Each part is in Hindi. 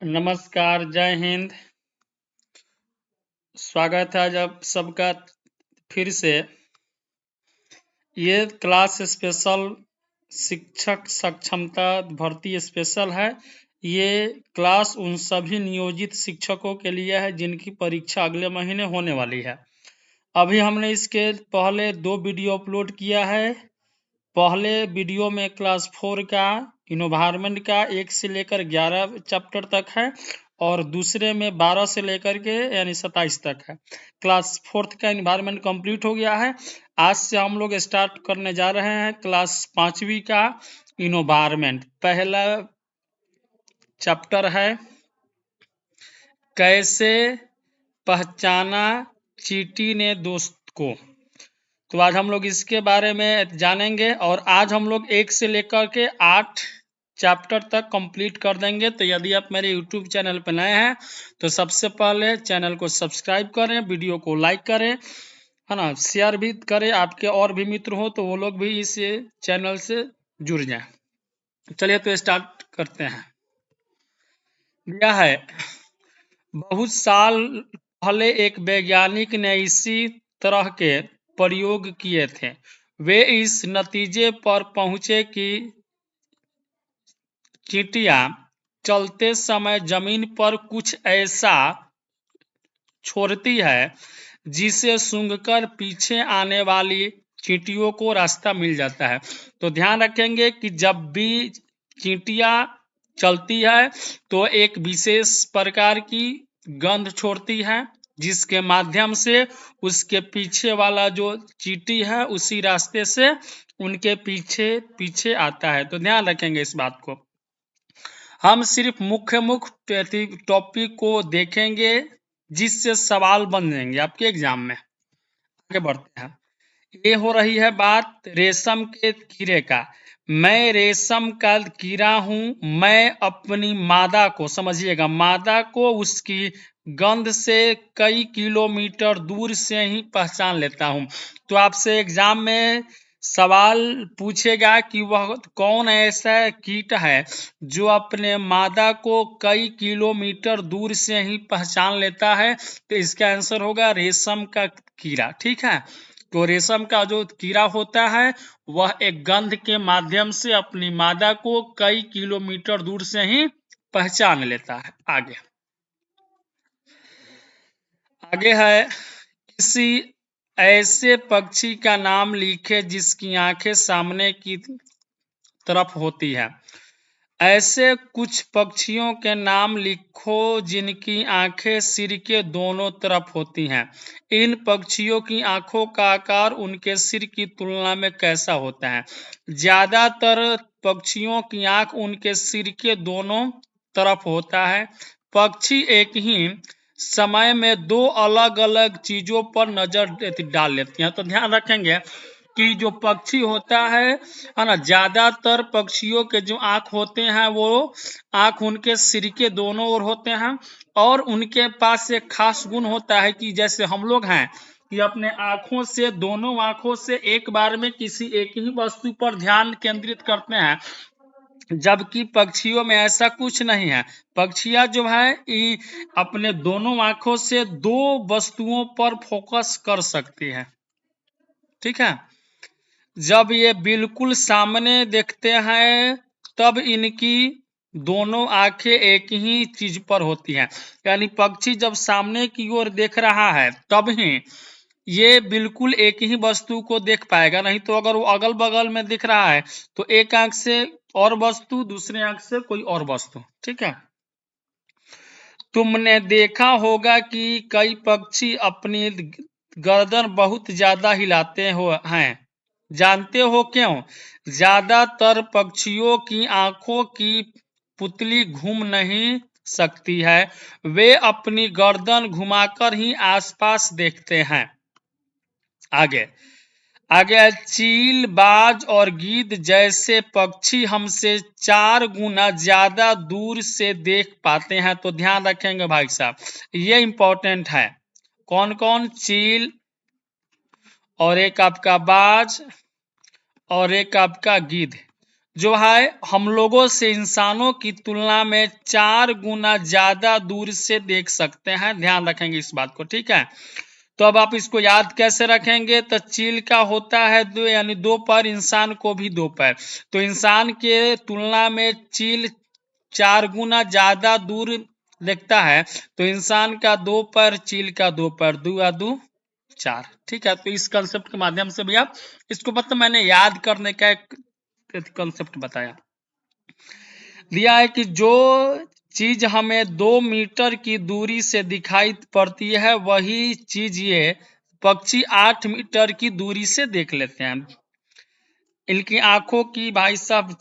नमस्कार, जय हिंद। स्वागत है आज आप सबका फिर से। ये क्लास स्पेशल शिक्षक सक्षमता भर्ती स्पेशल है। ये क्लास उन सभी नियोजित शिक्षकों के लिए है जिनकी परीक्षा अगले महीने होने वाली है। अभी हमने इसके पहले 2 वीडियो अपलोड किया है। पहले वीडियो में क्लास 4 का इन्वायरमेंट का 1 से लेकर 11 चैप्टर तक है और दूसरे में 12 से लेकर के यानी 27 तक है। क्लास 4 का इन्वायरमेंट कंप्लीट हो गया है। आज से हम लोग स्टार्ट करने जा रहे हैं क्लास 5वीं का इन्वायरमेंट। पहला चैप्टर है कैसे पहचाना चींटी ने दोस्त को। तो आज हम लोग इसके बारे में जानेंगे और आज हम लोग 1 से लेकर के 8 चैप्टर तक कंप्लीट कर देंगे। तो यदि आप मेरे YouTube चैनल पर नए हैं तो सबसे पहले चैनल को सब्सक्राइब करें, वीडियो को लाइक करें, है ना, शेयर भी करें। आपके और भी मित्र हो तो वो लोग भी इस चैनल से जुड़ जाएं। चलिए तो स्टार्ट करते हैं। यह है बहुत साल पहले एक वैज्ञानिक ने इसी तरह के प्रयोग किए थे। वे इस नतीजे पर पहुंचे कि चींटियां चलते समय जमीन पर कुछ ऐसा छोड़ती है जिसे सूंघकर पीछे आने वाली चींटियों को रास्ता मिल जाता है। तो ध्यान रखेंगे कि जब भी चींटियां चलती है तो एक विशेष प्रकार की गंध छोड़ती है जिसके माध्यम से उसके पीछे वाला जो चींटी है उसी रास्ते से उनके पीछे पीछे आता है। तो ध्यान रखेंगे इस बात को। हम सिर्फ मुख्य टॉपिक को देखेंगे जिससे सवाल बन जाएंगे आपके एग्जाम में। आगे बढ़ते हैं। ये हो रही है बात रेशम के कीड़े का। मैं रेशम का कीड़ा हूं। मैं अपनी मादा को, समझिएगा, मादा को उसकी गंध से कई किलोमीटर दूर से ही पहचान लेता हूं। तो आपसे एग्जाम में सवाल पूछेगा कि वह कौन ऐसा कीट है जो अपने मादा को कई किलोमीटर दूर से ही पहचान लेता है। तो इसका आंसर होगा रेशम का कीड़ा। ठीक है। तो रेशम का जो कीड़ा होता है वह एक गंध के माध्यम से अपनी मादा को कई किलोमीटर दूर से ही पहचान लेता है। आगे है किसी ऐसे पक्षी का नाम लिखे जिसकी आंखें सामने की तरफ होती है। ऐसे कुछ पक्षियों के नाम लिखो जिनकी आंखें सिर के दोनों तरफ होती हैं। इन पक्षियों की आंखों का आकार उनके सिर की तुलना में कैसा होता है? ज्यादातर पक्षियों की आंख उनके सिर के दोनों तरफ होता है। पक्षी एक ही समय में 2 अलग अलग चीजों पर नजर डाल लेते हैं। तो ध्यान रखेंगे कि जो पक्षी होता है ना, ज्यादातर पक्षियों के जो आंख होते हैं वो आंख उनके सिर के दोनों ओर होते हैं और उनके पास एक खास गुण होता है कि जैसे हम लोग हैं कि अपने आंखों से, दोनों आंखों से एक बार में किसी एक ही वस्तु पर ध्यान केंद्रित करते हैं, जबकि पक्षियों में ऐसा कुछ नहीं है। पक्षियां जो है अपने दोनों आंखों से 2 वस्तुओं पर फोकस कर सकती है। ठीक है। जब ये बिल्कुल सामने देखते हैं तब इनकी दोनों आंखें एक ही चीज पर होती हैं। यानी पक्षी जब सामने की ओर देख रहा है तब ही ये बिल्कुल एक ही वस्तु को देख पाएगा, नहीं तो अगर वो अगल बगल में दिख रहा है तो एक आंख से और वस्तु, दूसरे आंख से कोई और वस्तु। ठीक है। तुमने देखा होगा कि कई पक्षी अपनी गर्दन बहुत ज्यादा हिलाते हैं। जानते हो क्यों? ज्यादातर पक्षियों की आंखों की पुतली घूम नहीं सकती है। वे अपनी गर्दन घुमाकर ही आसपास देखते हैं। आगे चील, बाज और गीद जैसे पक्षी हमसे 4 गुना ज्यादा दूर से देख पाते हैं। तो ध्यान रखेंगे भाई साहब, ये इंपॉर्टेंट है। कौन कौन? चील और एक आपका बाज और एक आपका गिद्ध। जो है हम लोगों से इंसानों की तुलना में 4 गुना ज्यादा दूर से देख सकते हैं। ध्यान रखेंगे इस बात को, ठीक है। तो अब आप इसको याद कैसे रखेंगे, तो चील का होता है 2 यानी 2 पैर, इंसान को भी 2 पैर, तो इंसान के तुलना में चील 4 गुना ज्यादा दूर देखता है, तो इंसान का 2 पैर, चील का 2 पैर, 2 या 2 4, ठीक है। तो इस कंसेप्ट के माध्यम से भी आप इसको, मतलब मैंने याद करने का एक कंसेप्ट बताया। दिया है कि जो चीज हमें 2 मीटर की दूरी से दिखाई पड़ती है, वही चीज ये पक्षी 8 मीटर की दूरी से देख लेते हैं। इनकी आंखों की भाई साहब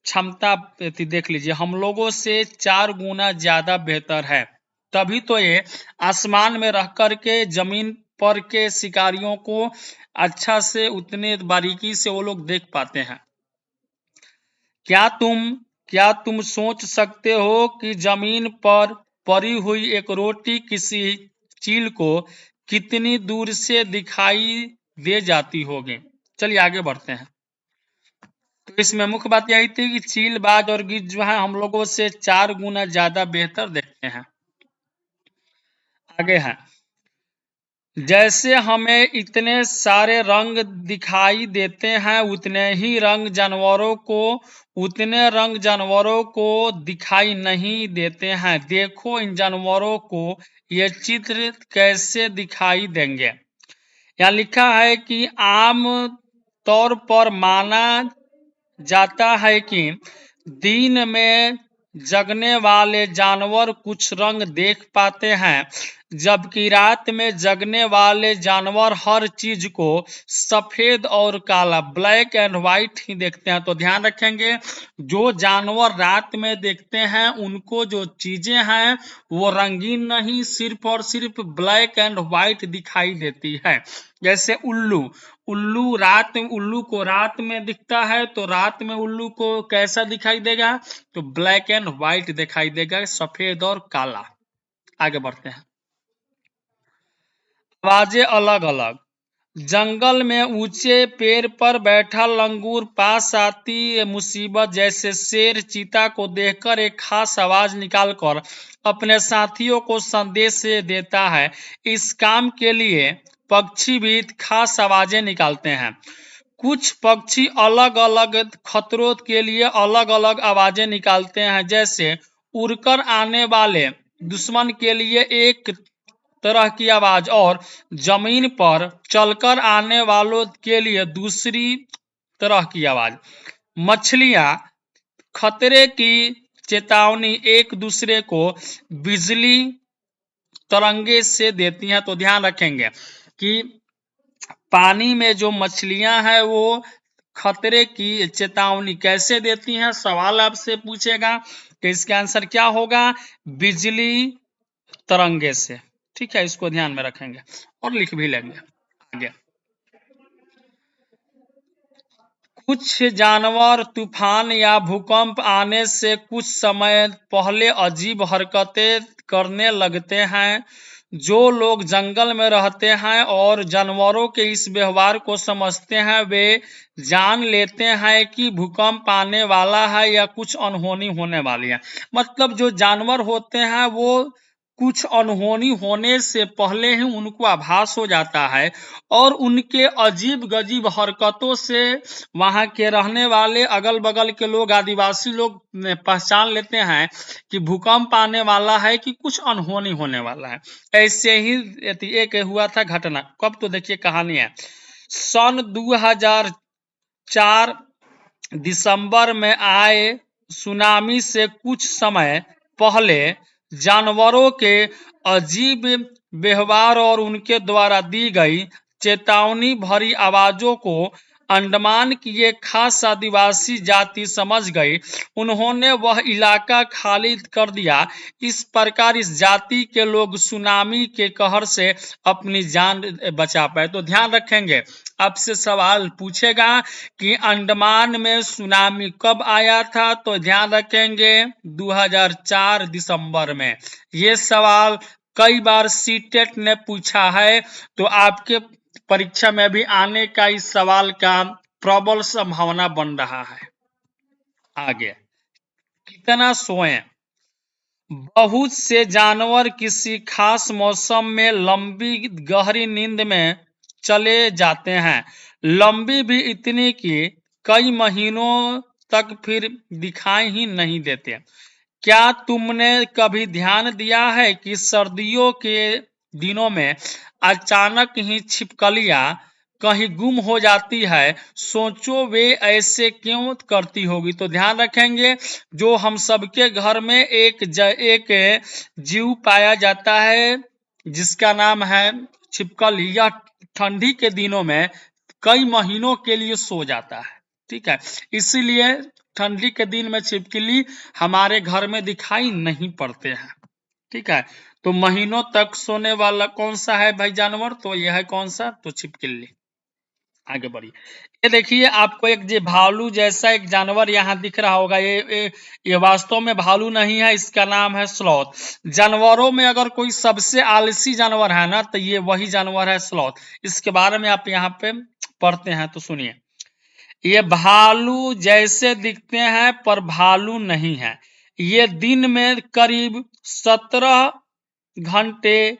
क्षमता देख लीजिए, हम लोगों से 4 गुना ज्यादा बेहतर है। तभी तो ये आसमान में रह कर के जमीन पर के शिकारियों को अच्छा से, उतने बारीकी से वो लोग देख पाते हैं। क्या तुम सोच सकते हो कि जमीन पर पड़ी हुई एक रोटी किसी चील को कितनी दूर से दिखाई दे जाती होगी। चलिए आगे बढ़ते हैं। तो इसमें मुख्य बात यही थी कि चील, बाज और गिद्ध जो है हम लोगों से 4 गुना ज्यादा बेहतर देखते हैं। आगे है, जैसे हमें इतने सारे रंग दिखाई देते हैं, उतने रंग जानवरों को दिखाई नहीं देते हैं। देखो इन जानवरों को ये चित्र कैसे दिखाई देंगे। यहाँ लिखा है कि आम तौर पर माना जाता है कि दिन में जगने वाले जानवर कुछ रंग देख पाते हैं, जबकि रात में जगने वाले जानवर हर चीज को सफेद और काला, ब्लैक एंड व्हाइट ही देखते हैं। तो ध्यान रखेंगे, जो जानवर रात में देखते हैं उनको जो चीजें हैं वो रंगीन नहीं, सिर्फ और सिर्फ ब्लैक एंड व्हाइट दिखाई देती है। जैसे उल्लू, उल्लू को रात में दिखता है, तो रात में उल्लू को कैसा दिखाई देगा, तो ब्लैक एंड व्हाइट दिखाई देगा, सफेद और काला। आगे बढ़ते हैं। आवाजें अलग अलग, जंगल में ऊंचे पेड़ पर बैठा लंगूर पास आती मुसीबत जैसे शेर चीता को देखकर एक खास आवाज निकालकर अपने साथियों को संदेश देता है। इस काम के लिए पक्षी भी खास आवाजें निकालते हैं। कुछ पक्षी अलग अलग खतरों के लिए अलग अलग आवाजें निकालते हैं, जैसे उड़कर आने वाले दुश्मन के लिए एक तरह की आवाज और जमीन पर चलकर आने वालों के लिए दूसरी तरह की आवाज। मछलियां खतरे की चेतावनी एक दूसरे को बिजली तरंगे से देती हैं। तो ध्यान रखेंगे कि पानी में जो मछलियां हैं वो खतरे की चेतावनी कैसे देती हैं, सवाल आपसे पूछेगा, तो इसका आंसर क्या होगा, बिजली तरंगे से। ठीक है, इसको ध्यान में रखेंगे और लिख भी लेंगे। आगे, कुछ जानवर तूफान या भूकंप आने से कुछ समय पहले अजीब हरकतें करने लगते हैं। जो लोग जंगल में रहते हैं और जानवरों के इस व्यवहार को समझते हैं, वे जान लेते हैं कि भूकंप आने वाला है या कुछ अनहोनी होने वाली है। मतलब जो जानवर होते हैं वो कुछ अनहोनी होने से पहले ही उनको आभास हो जाता है, और उनके अजीब गजीब हरकतों से वहां के रहने वाले अगल बगल के लोग, आदिवासी लोग पहचान लेते हैं कि भूकंप आने वाला है, कि कुछ अनहोनी होने वाला है। ऐसे ही एक हुआ था घटना, कब, तो देखिए कहानी है। सन 2004 दिसंबर में आए सुनामी से कुछ समय पहले जानवरों के अजीब व्यवहार और उनके द्वारा दी गई चेतावनी भरी आवाजों को अंडमान की एक खास आदिवासी जाति समझ गई। उन्होंने वह इलाका खाली कर दिया। इस प्रकार इस जाति के लोग सुनामी के कहर से अपनी जान बचा पाए। तो ध्यान रखेंगे, आपसे सवाल पूछेगा कि अंडमान में सुनामी कब आया था, तो ध्यान रखेंगे 2004 दिसंबर में। ये सवाल कई बार सीटेट ने पूछा है, तो आपके परीक्षा में भी आने का इस सवाल का प्रबल संभावना बन रहा है। आगे कितना सोएं। बहुत से जानवर किसी खास मौसम में लंबी गहरी नींद में चले जाते हैं, लंबी भी इतनी कि कई महीनों तक फिर दिखाई ही नहीं देते। क्या तुमने कभी ध्यान दिया है कि सर्दियों के दिनों में अचानक ही छिपकलियां कहीं गुम हो जाती है? सोचो वे ऐसे क्यों करती होगी। तो ध्यान रखेंगे, जो हम सबके घर में एक जीव पाया जाता है जिसका नाम है छिपकली। यह ठंडी के दिनों में कई महीनों के लिए सो जाता है, ठीक है। इसीलिए ठंडी के दिन में छिपकली हमारे घर में दिखाई नहीं पड़ते हैं, ठीक है। तो महीनों तक सोने वाला कौन सा है भाई जानवर? तो यह है कौन सा? तो छिपकली। आगे बढ़िए। ये देखिए, आपको एक जो भालू जैसा एक जानवर यहाँ दिख रहा होगा, ये वास्तव में भालू नहीं है, इसका नाम है स्लॉथ। जानवरों में अगर कोई सबसे आलसी जानवर है ना, तो ये वही जानवर है स्लॉथ। इसके बारे में आप यहाँ पे पढ़ते हैं, तो सुनिए। ये भालू जैसे दिखते हैं पर भालू नहीं है। ये दिन में करीब 17 घंटे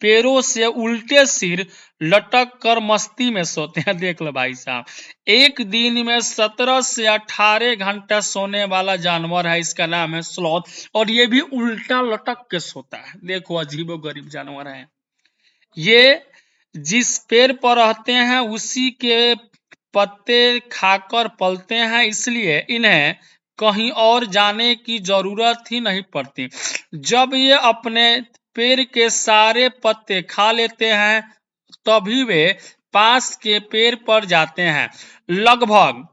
पैरों से उल्टे सिर लटक कर मस्ती में सोते हैं। देख लो भाई साहब, एक दिन में 17 से 18 घंटा सोने वाला जानवर है, इसका नाम है स्लॉथ। और ये भी उल्टा लटक के सोता है। देखो, अजीबो गरीब जानवर है ये। जिस पेड़ पर रहते हैं उसी के पत्ते खाकर पलते हैं, इसलिए इन्हें कहीं और जाने की जरूरत ही नहीं पड़ती। जब ये अपने पेड़ के सारे पत्ते खा लेते हैं तभी वे पास के पेड़ पर जाते हैं। लगभग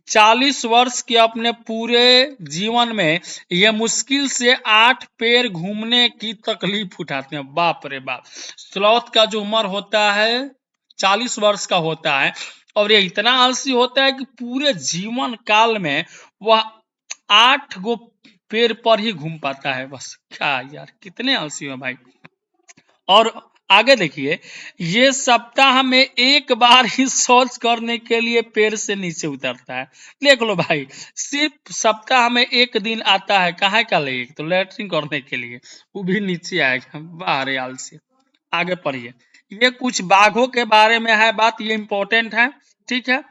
40 वर्ष के अपने पूरे जीवन में ये मुश्किल से 8 पैर घूमने की तकलीफ उठाते हैं। बाप रे बाप। स्लॉथ का जो उम्र होता है 40 वर्ष का होता है, और ये इतना आलसी होता है कि पूरे जीवन काल में वह 8 गो पैर पर ही घूम पाता है बस। क्या यार, कितने आलसी हो भाई। और आगे देखिए, ये सप्ताह में एक बार ही शौच करने के लिए पेड़ से नीचे उतरता है। देख लो भाई, सिर्फ सप्ताह में एक दिन आता है, कहाँ का लिए? तो लैट्रिन करने के लिए, वो भी नीचे आएगा। बाहर आलसी। आगे पढ़िए। ये कुछ बाघों के बारे में है बात, ये इंपॉर्टेंट है, ठीक है।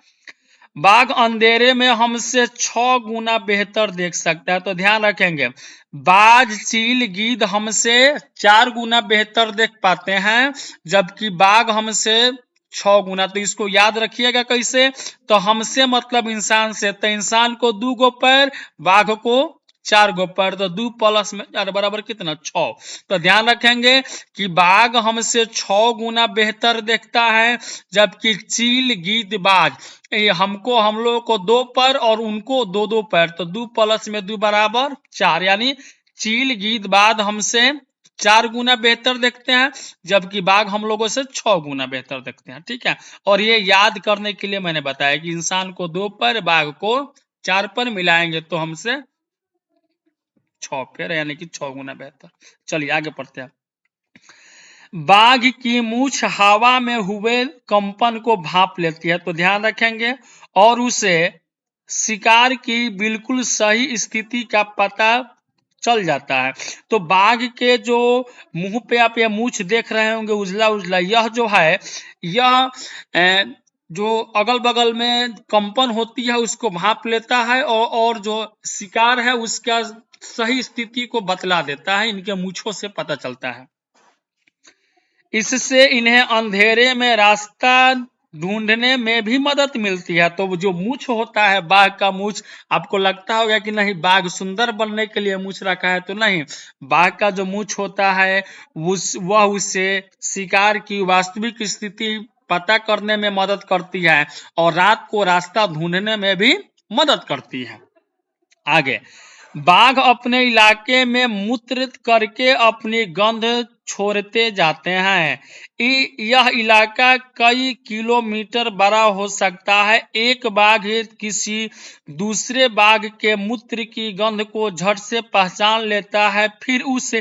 बाघ अंधेरे में हमसे 6 गुना बेहतर देख सकता है। तो ध्यान रखेंगे, बाज, चील, गीद हमसे 4 गुना बेहतर देख पाते हैं, जबकि बाघ हमसे 6 गुना। तो इसको याद रखिएगा कैसे। तो हमसे मतलब इंसान से, तो इंसान को 2 गो पैर, बाघ को 4 गो पैर, तो 2 प्लस में 4 बराबर कितना? 6। तो ध्यान रखेंगे कि बाघ हमसे 6 गुना बेहतर देखता है, जबकि चील, गीद, बाज हमको, हम लोगों को 2 पैर और उनको 2-2 पैर, तो 2 प्लस में 2 बराबर 4। यानी चील, गीद, बाज हमसे 4 गुना बेहतर देखते हैं, जबकि बाघ हम लोगों से 6 गुना बेहतर देखते हैं, ठीक है। और ये याद करने के लिए मैंने बताया कि इंसान को 2 पैर, बाघ को 4 पैर, मिलाएंगे तो हमसे 6 पैर, यानी कि 6 गुना बेहतर। चलिए आगे पढ़ते हैं। बाघ की मूछ हवा में हुए कंपन को भाप लेती है। तो ध्यान रखेंगे, और उसे शिकार की बिल्कुल सही स्थिति का पता चल जाता है। तो बाघ के जो मुंह पे आप ये मूछ देख रहे होंगे उजला उजला, यह जो है, यह जो अगल बगल में कंपन होती है उसको भाप लेता है, और जो शिकार है उसका सही स्थिति को बतला देता है। इनके मूछों से पता चलता है। इससे इन्हें अंधेरे में रास्ता ढूंढने में भी मदद मिलती है। तो जो मूछ होता है बाघ का मूछ, आपको लगता होगा कि नहीं बाघ सुंदर बनने के लिए मूछ रखा है, तो नहीं। बाघ का जो मूछ होता है वह उसे शिकार की वास्तविक स्थिति पता करने में मदद करती है, और रात को रास्ता ढूंढने में भी मदद करती है। आगे, बाघ अपने इलाके में मूत्र करके अपनी गंध छोड़ते जाते हैं। यह इलाका कई किलोमीटर बड़ा हो सकता है। एक बाघ किसी दूसरे बाघ के मूत्र की गंध को झट से पहचान लेता है, फिर उस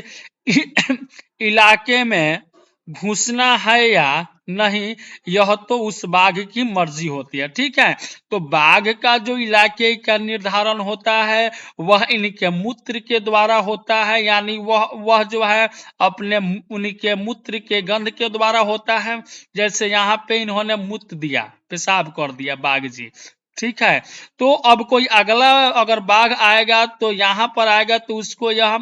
इलाके में घुसना है या नहीं, यह तो उस बाघ की मर्जी होती है। ठीक है, तो बाघ का जो इलाके का निर्धारण होता है वह इनके मूत्र के द्वारा होता है, यानी वह जो है अपने उनके मूत्र के गंध के द्वारा होता है। जैसे यहाँ पे इन्होंने मूत्र दिया, पेशाब कर दिया बाघ जी। ठीक है, तो अब कोई अगला अगर बाघ आएगा तो यहाँ पर आएगा तो उसको यह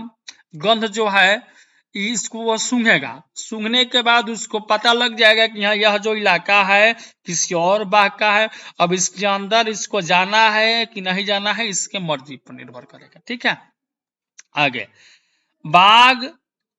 गंध जो है इसको वो सूंघेगा। सूंघने के बाद उसको पता लग जाएगा कि हाँ यह जो इलाका है किसी और बाघ का है। अब इसके अंदर इसको जाना है कि नहीं जाना है इसके मर्जी पर निर्भर करेगा। ठीक है, आगे बाघ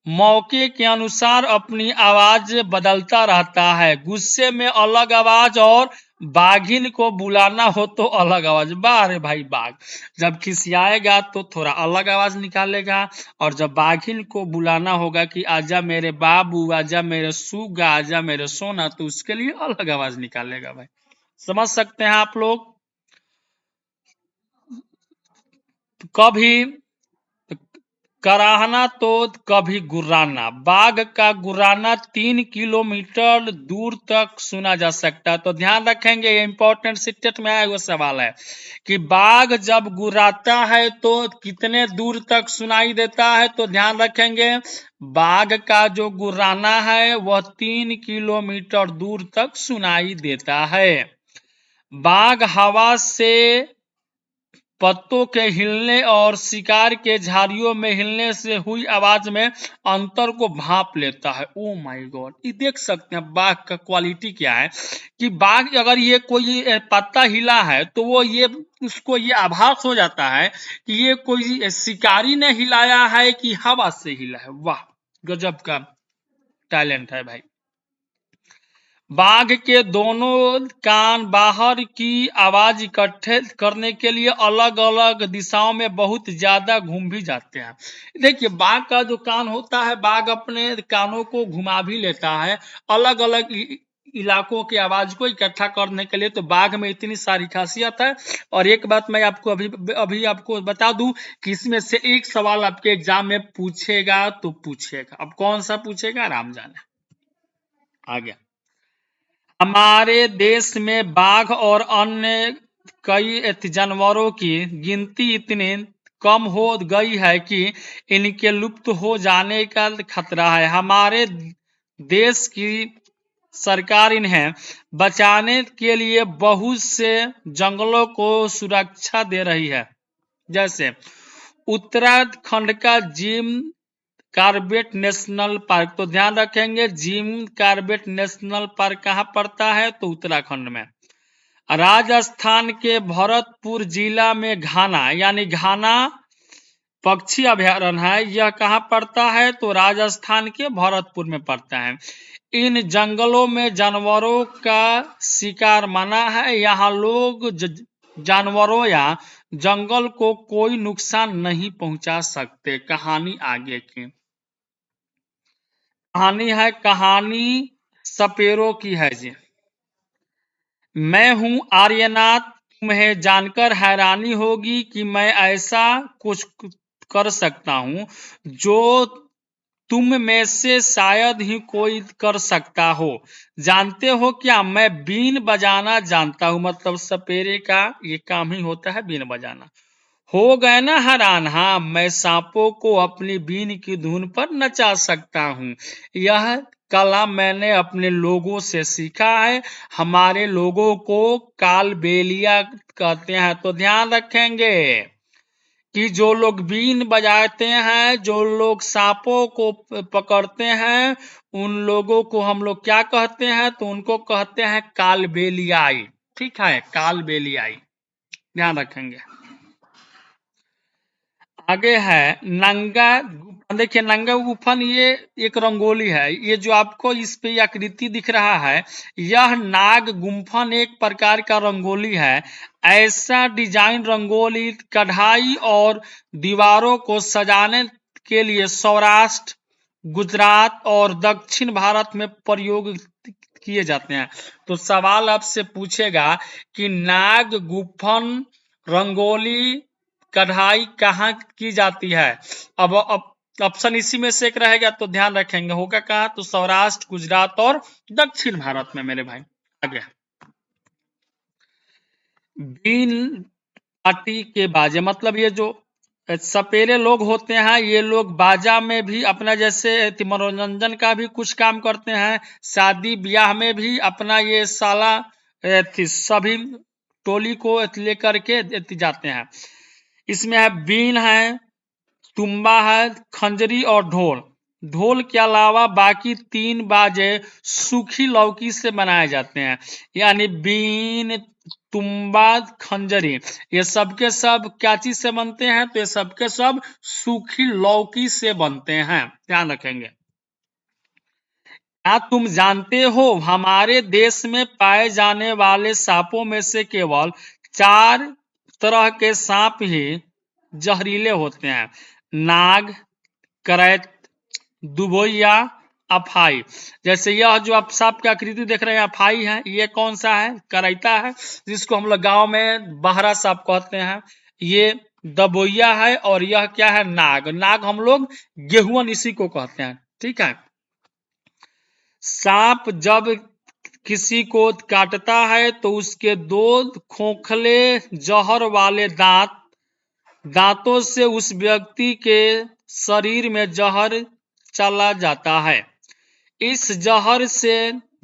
मौके के अनुसार अपनी आवाज बदलता रहता है। गुस्से में अलग आवाज और बाघिन को बुलाना हो तो अलग आवाज। वाह रे भाई, बाघ जब खिसियाएगा तो थोड़ा अलग आवाज निकालेगा, और जब बाघिन को बुलाना होगा कि आजा मेरे बाबू, आजा मेरे सुगा, आजा मेरे सोना, तो उसके लिए अलग आवाज निकालेगा। भाई समझ सकते हैं आप लोग। कभी कराहना तो कभी गुर्राना। बाघ का गुर्राना 3 किलोमीटर दूर तक सुना जा सकता है। तो ध्यान रखेंगे, ये इंपॉर्टेंट स्टेट में आया हुआ सवाल है कि बाघ जब गुर्राता है तो कितने दूर तक सुनाई देता है। तो ध्यान रखेंगे, बाघ का जो गुर्राना है वह 3 किलोमीटर दूर तक सुनाई देता है। बाघ हवा से पत्तों के हिलने और शिकार के झाड़ियों में हिलने से हुई आवाज में अंतर को भांप लेता है। ओ माय गॉड, ये देख सकते हैं बाघ का क्वालिटी क्या है कि बाघ अगर ये कोई पत्ता हिला है तो वो ये उसको ये आभास हो जाता है कि ये कोई शिकारी ने हिलाया है कि हवा से हिला है। वाह, गजब का टैलेंट है भाई। बाघ के दोनों कान बाहर की आवाज इकट्ठे करने के लिए अलग अलग दिशाओं में बहुत ज्यादा घूम भी जाते हैं। देखिए बाघ का जो कान होता है, बाघ अपने कानों को घुमा भी लेता है अलग अलग इलाकों की आवाज को इकट्ठा करने के लिए। तो बाघ में इतनी सारी खासियत है। और एक बात मैं आपको अभी आपको बता दूं कि इसमें से एक सवाल आपके एग्जाम में पूछेगा तो पूछेगा। अब कौन सा पूछेगा राम जाने। आ गया, हमारे देश में बाघ और अन्य कई जानवरों की गिनती इतनी कम हो गई है कि इनके लुप्त हो जाने का खतरा है। हमारे देश की सरकार इन्हें बचाने के लिए बहुत से जंगलों को सुरक्षा दे रही है। जैसे उत्तराखंड का जिम कार्बेट नेशनल पार्क। तो ध्यान रखेंगे, जिम कार्बेट नेशनल पार्क कहाँ पड़ता है, तो उत्तराखंड में। राजस्थान के भरतपुर जिला में घाना यानी घाना पक्षी अभयारण्य है। यह कहाँ पड़ता है, तो राजस्थान के भरतपुर में पड़ता है। इन जंगलों में जानवरों का शिकार मना है। यहाँ लोग जानवरों या जंगल को कोई नुकसान नहीं पहुंचा सकते। कहानी आगे की कहानी है, कहानी सपेरों की है जी। मैं हूं आर्यनाथ, तुम्हें जानकर हैरानी होगी कि मैं ऐसा कुछ कर सकता हूं जो तुम में से शायद ही कोई कर सकता हो। जानते हो क्या, मैं बीन बजाना जानता हूं। मतलब सपेरे का ये काम ही होता है बीन बजाना। हो गए ना हैरान, हाँ मैं सांपों को अपनी बीन की धुन पर नचा सकता हूँ। यह कला मैंने अपने लोगों से सीखा है। हमारे लोगों को कालबेलिया कहते हैं। तो ध्यान रखेंगे कि जो लोग बीन बजाते हैं, जो लोग सांपों को पकड़ते हैं, उन लोगों को हम लोग क्या कहते हैं, तो उनको कहते हैं कालबेलियाई। ठीक है, कालबेलियाई, ध्यान रखेंगे। आगे है नंगा गुफन। देखिए नंगा गुफन ये एक रंगोली है। ये जो आपको इस पे आकृति दिख रहा है, यह नाग गुम्फन एक प्रकार का रंगोली है। ऐसा डिजाइन रंगोली कढ़ाई और दीवारों को सजाने के लिए सौराष्ट्र, गुजरात और दक्षिण भारत में प्रयोग किए जाते हैं। तो सवाल आपसे पूछेगा कि नाग गुफन रंगोली कढ़ाई कहाँ की जाती है। अब ऑप्शन इसी में से एक रहेगा, तो ध्यान रखेंगे। होगा कहाँ? तो सौराष्ट्र, गुजरात और दक्षिण भारत में मेरे भाई। आगे, बीन पार्टी के बाजे, मतलब ये जो सपेरे लोग होते हैं, ये लोग बाजा में भी अपना जैसे मनोरंजन का भी कुछ काम करते हैं, शादी ब्याह में भी अपना ये साला सभी टोली को लेकर के जाते हैं। इसमें है बीन है, तुम्बा है, खंजरी और ढोल। ढोल के अलावा बाकी 3 बाजे सूखी लौकी से बनाए जाते हैं, यानी बीन, तुम्बा, खंजरी, ये सबके सब क्या चीज से बनते हैं? तो ये सबके सब सूखी लौकी से बनते हैं, ध्यान रखेंगे। क्या तुम जानते हो हमारे देश में पाए जाने वाले सांपों में से केवल 4 तरह के सांप ही जहरीले होते हैं? नाग, करैत, दुबोइया, अफाई। जैसे यह जो आप सांप की आकृति देख रहे हैं अफाई है, ये कौन सा है? करैता है, जिसको हम लोग गांव में बहरा सांप कहते हैं। ये दबोइया है, और यह क्या है? नाग। नाग हम लोग गेहुअन इसी को कहते हैं, ठीक है। सांप जब किसी को काटता है तो उसके 2 खोखले जहर वाले दांतों से उस व्यक्ति के शरीर में जहर चला जाता है। इस जहर से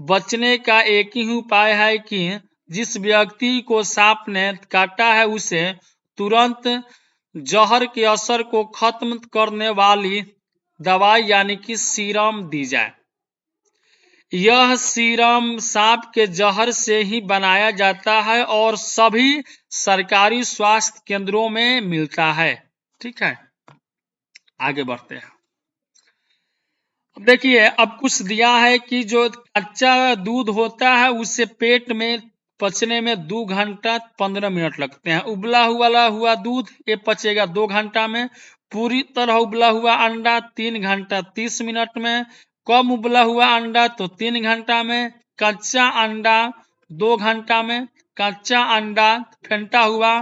बचने का एक ही उपाय है कि जिस व्यक्ति को सांप ने काटा है उसे तुरंत जहर के असर को खत्म करने वाली दवाई यानी कि सीरम दी जाए। यह सीरम सांप के जहर से ही बनाया जाता है और सभी सरकारी स्वास्थ्य केंद्रों में मिलता है, ठीक है। आगे बढ़ते हैं। देखिए, अब कुछ दिया है कि जो कच्चा दूध होता है उसे पेट में पचने में 2 घंटा 15 मिनट लगते हैं। उबला हुआ दूध ये पचेगा 2 घंटा में। पूरी तरह उबला हुआ अंडा 3 घंटा 30 मिनट में। कम उबला हुआ अंडा तो 3 घंटा में। कच्चा अंडा 2 घंटा में। कच्चा अंडा फेंटा हुआ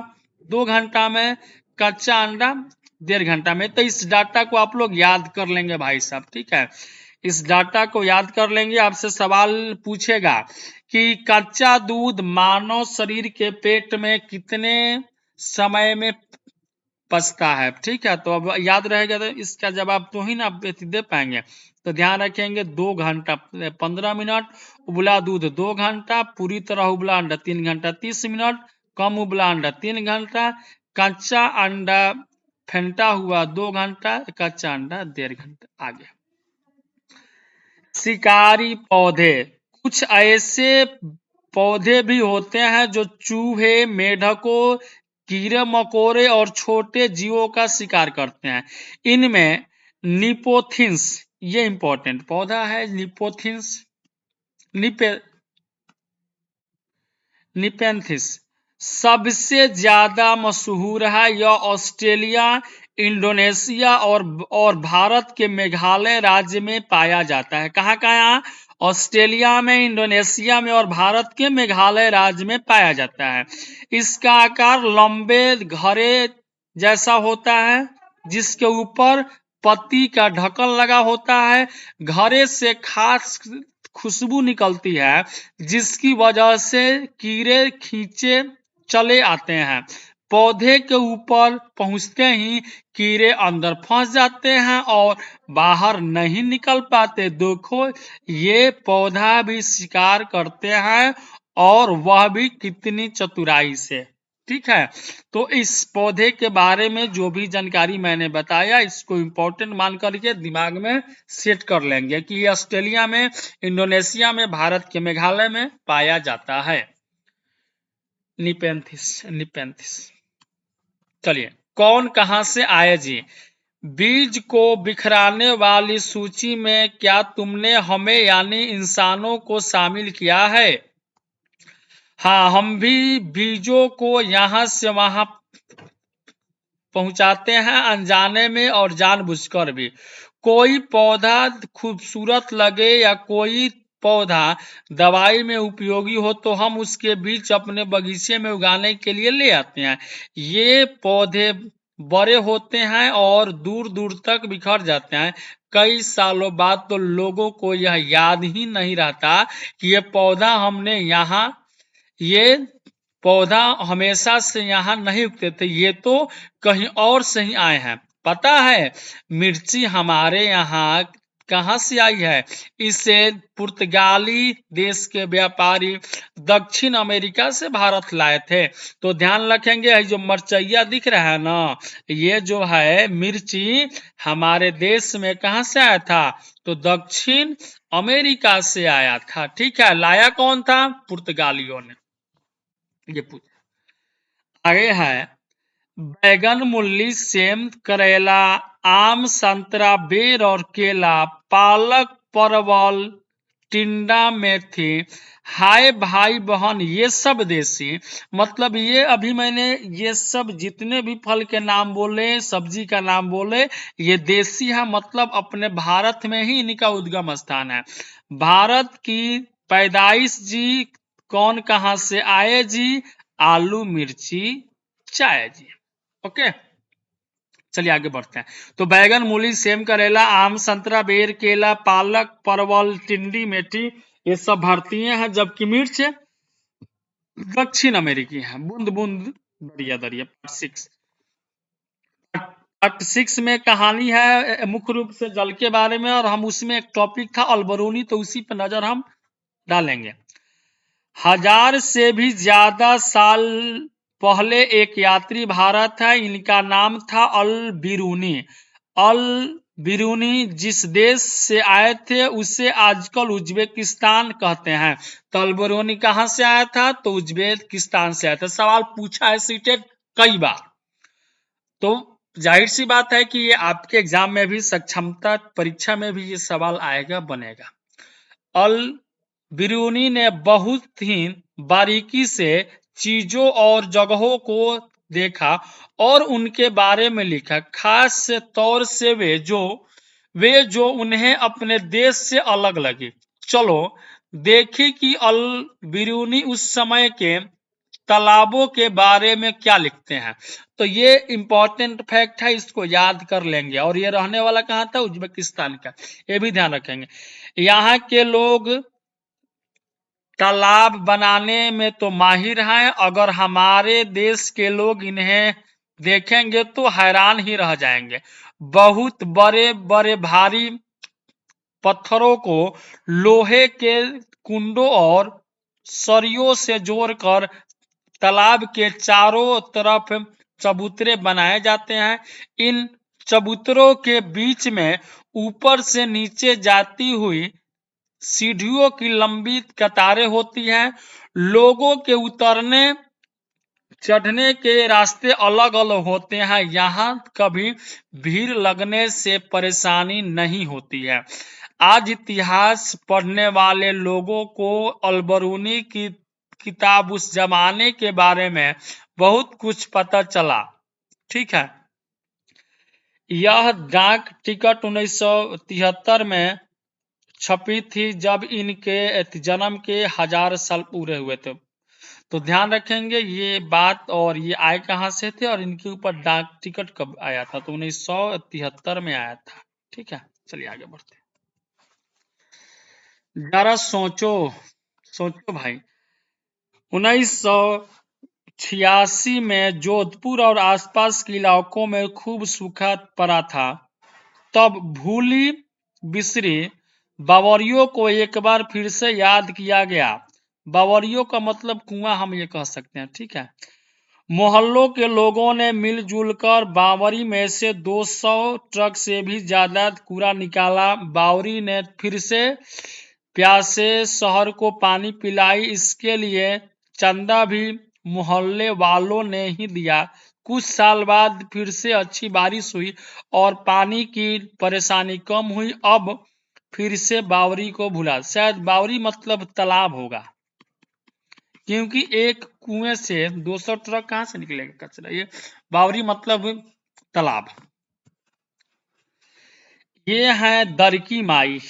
2 घंटा में। कच्चा अंडा 1.5 घंटा में। तो इस डाटा को आप लोग याद कर लेंगे भाई साहब, ठीक है। इस डाटा को याद कर लेंगे। आपसे सवाल पूछेगा कि कच्चा दूध मानव शरीर के पेट में कितने समय में पचता है, ठीक है। तो अब याद रहेगा, तो इसका जवाब तो ही ना दे पाएंगे। तो ध्यान रखेंगे 2 घंटा 15 मिनट, उबला दूध 2 घंटा, पूरी तरह उबला अंडा 3 घंटा 30 मिनट, कम उबला अंडा 3 घंटा, कच्चा अंडा फेंटा हुआ 2 घंटा, कच्चा अंडा 1.5 घंटा। आगे, शिकारी पौधे। कुछ ऐसे पौधे भी होते हैं जो चूहे, मेढकों, कीड़े मकोड़े और छोटे जीवों का शिकार करते हैं। इनमें निपोथिंस, ये इंपॉर्टेंट पौधा है, निपोथिंस, निपेंथिस सबसे ज्यादा मशहूर है। यह ऑस्ट्रेलिया, इंडोनेशिया और भारत के मेघालय राज्य में पाया जाता है। कहाँ कहाँ? ऑस्ट्रेलिया में, इंडोनेशिया में और भारत के मेघालय राज्य में पाया जाता है। इसका आकार लंबे घरे जैसा होता है, जिसके ऊपर पत्ती का ढक्कन लगा होता है। घरे से खास खुशबू निकलती है, जिसकी वजह से कीड़े खींचे चले आते हैं। पौधे के ऊपर पहुंचते ही कीड़े अंदर फंस जाते हैं और बाहर नहीं निकल पाते। देखो, ये पौधा भी शिकार करते हैं, और वह भी कितनी चतुराई से, ठीक है। तो इस पौधे के बारे में जो भी जानकारी मैंने बताया, इसको इंपॉर्टेंट मान करके दिमाग में सेट कर लेंगे कि ये ऑस्ट्रेलिया में, इंडोनेशिया में, भारत के मेघालय में पाया जाता है। निपेंथिस। चलिए, कौन कहां से आए जी? बीज को बिखराने वाली सूची में क्या तुमने हमें यानी इंसानों को शामिल किया है? हाँ, हम भी बीजों को यहां से वहां पहुंचाते हैं, अनजाने में और जानबूझकर भी। कोई पौधा खूबसूरत लगे या कोई पौधा दवाई में उपयोगी हो तो हम उसके बीज अपने बगीचे में उगाने के लिए ले आते हैं। ये पौधे बड़े होते हैं और दूर दूर तक बिखर जाते हैं। कई सालों बाद तो लोगों को यह याद ही नहीं रहता कि ये पौधा हमेशा से यहाँ नहीं उगते थे, ये तो कहीं और से ही आए हैं। पता है मिर्ची हमारे यहाँ कहाँ से आई है? इसे पुर्तगाली देश के व्यापारी दक्षिण अमेरिका से भारत लाए थे। तो ध्यान रखेंगे, ये जो मरचैया दिख रहा है ना, ये जो है मिर्ची हमारे देश में कहाँ से आया था? तो दक्षिण अमेरिका से आया था। ठीक है, लाया कौन था? पुर्तगालियों ने। ये पूछ आगे है, बैगन, मूली, सेम, करेला, आम, संतरा, बेर और केला, पालक, परवल, टिंडा, मेथी, हाय भाई बहन, ये सब देसी। मतलब ये अभी मैंने ये सब जितने भी फल के नाम बोले, सब्जी का नाम बोले, ये देसी है। मतलब अपने भारत में ही इनका उद्गम स्थान है। भारत की पैदाइश जी, कौन कहां से आए जी? आलू, मिर्ची, चाय जी। ओके, चलिए आगे बढ़ते हैं। तो बैगन, मूली, सेम, करेला, आम, संतरा, बेर, केला, पालक, परवल, टिंडी, मेथी, ये सब भारतीय हैं, जबकि मिर्च दक्षिण अमेरिकी है। बूंद बूंद दरिया दरिया। पार्ट 6 में कहानी है मुख्य रूप से जल के बारे में, और हम उसमें एक टॉपिक था अल्बरूनी, तो उसी पर नजर हम डालेंगे। 1000 से भी ज्यादा साल पहले एक यात्री भारत है, इनका नाम था अल बिरूनी। अल बिरूनी जिस देश से आए थे उसे आजकल उज्बेकिस्तान कहते हैं। तो अल बिरूनी कहां से आया था? तो उज्बेकिस्तान से आया था। सवाल पूछा है सीटेट कई बार, तो जाहिर सी बात है कि ये आपके एग्जाम में भी, सक्षमता परीक्षा में भी ये सवाल आएगा, बनेगा। अल बिरूनी ने बहुत ही बारीकी से चीजों और जगहों को देखा और उनके बारे में लिखा, खास तौर से वे जो उन्हें अपने देश से अलग लगी। चलो देखें कि अल बिरूनी उस समय के तालाबों के बारे में क्या लिखते हैं। तो ये इंपॉर्टेंट फैक्ट है, इसको याद कर लेंगे। और ये रहने वाला कहाँ था? उज्बेकिस्तान का, ये भी ध्यान रखेंगे। यहाँ के लोग तालाब बनाने में तो माहिर हैं, अगर हमारे देश के लोग इन्हें देखेंगे तो हैरान ही रह जाएंगे। बहुत बड़े बड़े भारी पत्थरों को लोहे के कुंडों और सरियों से जोड़कर तालाब के चारों तरफ चबूतरे बनाए जाते हैं। इन चबूतरों के बीच में ऊपर से नीचे जाती हुई सीढ़ियों की लंबी कतारें होती हैं। लोगों के उतरने चढ़ने के रास्ते अलग अलग होते हैं। यहाँ कभी भीड़ लगने से परेशानी नहीं होती है। आज इतिहास पढ़ने वाले लोगों को अलबरूनी की किताब उस जमाने के बारे में बहुत कुछ पता चला। ठीक है, यह डाक टिकट 1973 में छपी थी, जब इनके जन्म के 1000 साल पूरे हुए थे। तो ध्यान रखेंगे ये बात, और ये आए कहां से थे और इनके ऊपर डाक टिकट कब आया था? तो 1973 में आया था। ठीक है, चलिए आगे बढ़ते हैं। जरा सोचो, सोचो भाई, 1986 में जोधपुर और आसपास के इलाकों में खूब सूखा पड़ा था। तब भूली बिसरी बावरियों को एक बार फिर से याद किया गया। बावरियों का मतलब कुआं हम ये कह सकते हैं। ठीक है, मोहल्लों के लोगों ने मिलजुल कर बावरी में से 200 ट्रक से भी ज्यादा कूड़ा निकाला। बावरी ने फिर से प्यासे शहर को पानी पिलाई। इसके लिए चंदा भी मोहल्ले वालों ने ही दिया। कुछ साल बाद फिर से अच्छी बारिश हुई और पानी की परेशानी कम हुई। अब फिर से बावरी को भुला, शायद बावरी मतलब तालाब होगा, क्योंकि एक कुएं से 200 ट्रक कहां से निकलेगा कचरा? ये बावरी मतलब तालाब। ये है दर की माई,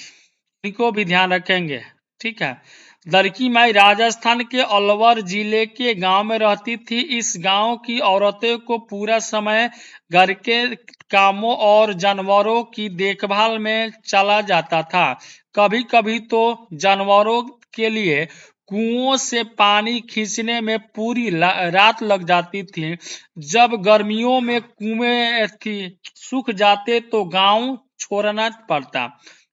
इनको भी ध्यान रखेंगे। ठीक है, दरकी माई राजस्थान के अलवर जिले के गांव में रहती थी। इस गांव की औरतों को पूरा समय घर के कामों और जानवरों की देखभाल में चला जाता था। कभी कभी तो जानवरों के लिए कुओं से पानी खींचने में पूरी रात लग जाती थी। जब गर्मियों में कुएं सूख जाते तो गांव छोड़ना पड़ता।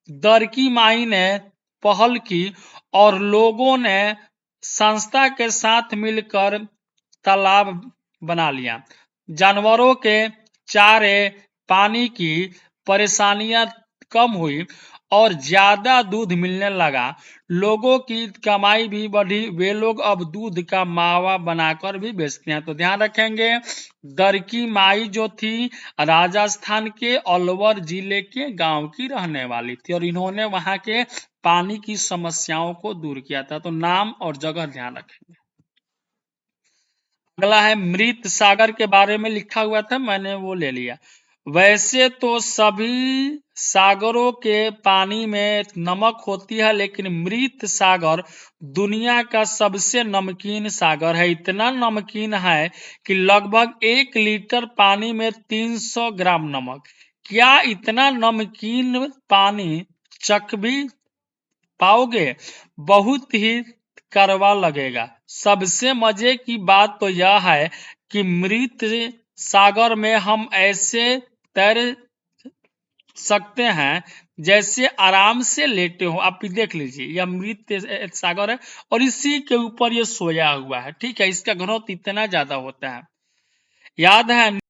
दरकी माई ने पहल की और लोगों ने संस्था के साथ मिलकर तालाब बना लिया। जानवरों के चारे पानी की परेशानियां कम हुई और ज्यादा दूध मिलने लगा। लोगों की कमाई भी बढ़ी। वे लोग अब दूध का मावा बनाकर भी बेचते हैं। तो ध्यान रखेंगे, दरकी माई जो थी राजस्थान के अलवर जिले के गांव की रहने वाली थी और इन्होंने वहां के पानी की समस्याओं को दूर किया था। तो नाम और जगह ध्यान रखेंगे। अगला है मृत सागर के बारे में लिखा हुआ था, मैंने वो ले लिया। वैसे तो सभी सागरों के पानी में नमक होती है, लेकिन मृत सागर दुनिया का सबसे नमकीन सागर है। इतना नमकीन है कि लगभग 1 लीटर पानी में 300 ग्राम नमक। क्या इतना नमकीन पानी चख भी पाओगे? बहुत ही कड़वा लगेगा। सबसे मजे की बात तो यह है कि मृत सागर में हम ऐसे तैर सकते हैं जैसे आराम से लेटे हो। आप देख लीजिए, यह मृत सागर है और इसी के ऊपर ये सोया हुआ है। ठीक है, इसका घनत्व इतना ज्यादा होता है। याद है